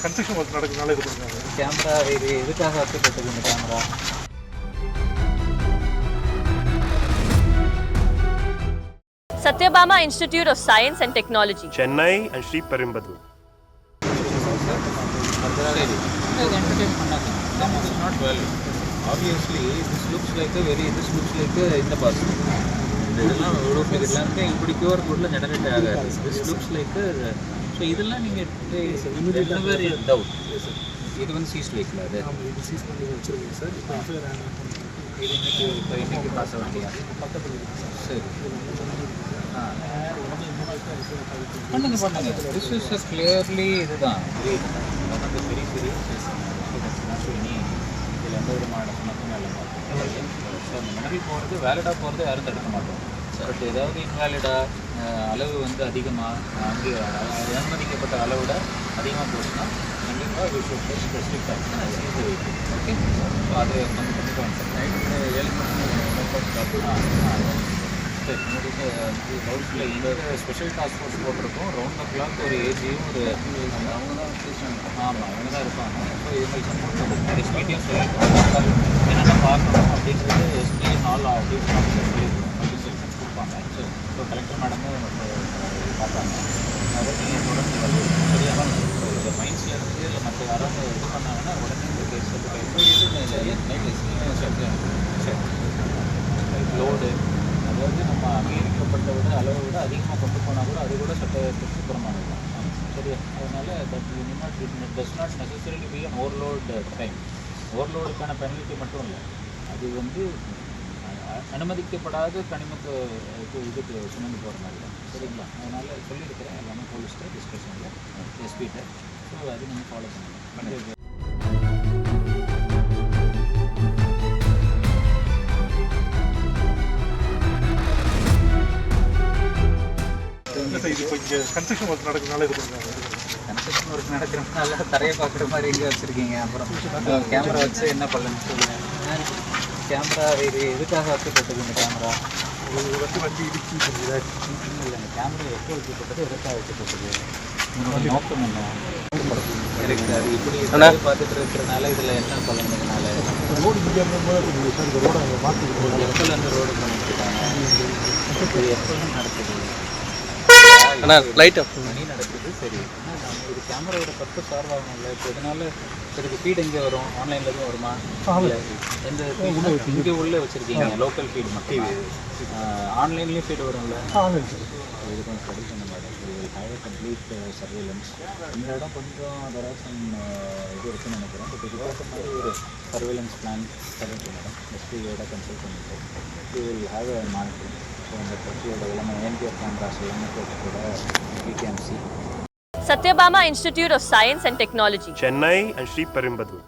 Construction work நடக்கிறதுனால இது பண்ணுறாங்க. கேமரா இது எதுக்காக வைக்கப்பட்டது இந்த camera? Satyabama Institute of Science and Technology, Chennai and Sri Perumbudur. Obviously, this looks like in the bus. இதெல்லாம் இதெல்லாம் இப்படி கியூஆர் கோடில் ஜெனரேட் ஆகாது. திஸ் லுக்ஸ் லைக் ஸோ இதெல்லாம் நீங்கள் டவுட் இது வந்து சீஸ் வைக்கல அது இது சீஸ் பண்ணி வச்சுருக்கீங்க சார். இது இன்னைக்கு பாச வேண்டியா சரி பண்ணுங்க திஸ் இஸ் கிளியர்லி இதுதான் நமக்கு பெரிய பெரிய இதில் எந்த விதமான சமத்துவம் இல்லை பார்க்கும். ஸோ அந்த மினரல் போகிறது வேலிடாக போகிறது யாரும் தடுக்க மாட்டோம். பட் ஏதாவது இன்வேலிடாக அளவு வந்து அதிகமாக அங்கே அனுமதிக்கப்பட்ட அளவோட அதிகமாக போச்சுன்னா கண்டிப்பாக விஷயம் ஸ்பெசிஃபிக் ஆக்ஷன் அது செய்து வைக்கும். ஓகே ஸோ அது கொஞ்சம் கண்டிப்பாக நைட்டு 7 மணி சரி உங்களுக்கு ரவுண்ட்ஸில் இந்த ஸ்பெஷல் டாஸ்க் ஃபோர்ஸ் போட்டிருக்கோம். ரவுண்ட் த கிளாக் ஒரு ஏஜியும் ஒரு அவங்க தான் ஆமாம் அவங்க தான் இருப்பாங்க. ஸோ இதுமாதிரி சப்போர்ட் பண்ணுறது எஸ்பிடியும் சொல்லியிருக்கோம். என்னென்ன பார்க்கணும் அப்படின்றது எஸ்பி நாள் அப்படின்னு சொல்லியிருக்கோம். இன்ஸ்ட்ரக்ஷன்ஸ் கொடுப்பாங்க. ஸோ கலெக்டர் மேடமும் பார்ப்பாங்க. அதை நீங்கள் தொடர்ந்து வந்து சரியாக இந்த மைண்ட்ஸில் இருந்து இல்லை மற்ற யாராவது இது பண்ணாங்கன்னா உடனே இந்த கேஸ் லோடு அதாவது நம்ம அங்கீகரிக்கப்பட்ட விட அளவை விட அதிகமாக கொண்டு போனால் கூட அது கூட சட்டத்திற்கு புறமானது தான். சரியா அதனால் that does not necessarily be an overload time. ஓவர்லோடுக்கான பெனல்ட்டி மட்டும் இல்லை, அது வந்து அனுமதிக்கப்படாத கனிமத்தை இதுக்கு சுமந்து போகிற மாதிரி தான். சரிங்களா அதனால் சொல்லியிருக்கிறேன் எல்லாமே போலீஸ்கிட்ட டிஸ்கஷனில் எஸ்பிகிட்ட. ஸோ அது நீங்கள் ஃபாலோ பண்ணணும். இது இப்போ இங்கே கன்ஸ்ட்ரக்ஷன் ஒர்க் நடக்கிறதுனால இது பண்ணுறாங்க. கன்ஸ்ட்ரக்ஷன் ஒர்க் நடக்கிறதுனால தரையை பார்க்குற மாதிரி எங்கே வச்சுருக்கீங்க? அப்புறம் கேமரா வச்சு என்ன பண்ணலன்னு சொல்லுங்கள். கேமரா இது எதுக்காக வைக்கப்பட்டது இந்த கேமரா? இது வந்து வண்டி இடிச்சு இல்லை இந்த கேமரா எப்போ வைக்கப்பட்டது எதுக்காக வைக்கப்பட்டது? உங்களுடைய நோக்கம் என்ன? கரெக்ட் அது இப்படி பார்த்துட்டு இருக்கிறதுனால இதில் என்ன பலன்றதுனால ரோடு இங்கே இருக்கும்போது சார் இந்த ரோடு அங்கே மாற்றிட்டு எப்போல அந்த ரோடு பண்ணிட்டு இருக்காங்க? இது எப்போல்லாம் நடக்குது? மணி நடக்குது. சரி இது கேமராவோட பர்பஸ் சார்வ் ஆகணும்ல. இப்போ இதனால இதுக்கு ஃபீட் எங்கே வரும்? ஆன்லைனில் எதுவும் வருமா? எந்த இங்கே உள்ளே வச்சுருக்கீங்க லோக்கல் ஃபீட் மட்டும் ஆன்லைன்லேயும் ஃபீட் வரும்ல? இது கொஞ்சம் ஸ்டடி பண்ண மேடம். இது ஹைவ் கம்ப்ளீட் சர்வேலன்ஸ். இந்த இடம் கொஞ்சம் அதராசன் இது இருக்குன்னு நினைக்கிறேன். பட் இதுக்காக மாதிரி ஒரு சர்வேலன்ஸ் பிளான் பண்ணிட்டு மேடம் எஸ்பியோட கன்சல்ட் பண்ணிட்டு you will have a monitoring. So அந்த பிரச்சனையோட எல்லாமே ஏன்பிஆர் கேமராஸ் எல்லாமே கூட PKMC. Satyabama Institute of Science and Technology, Chennai and Sri Perumbudur.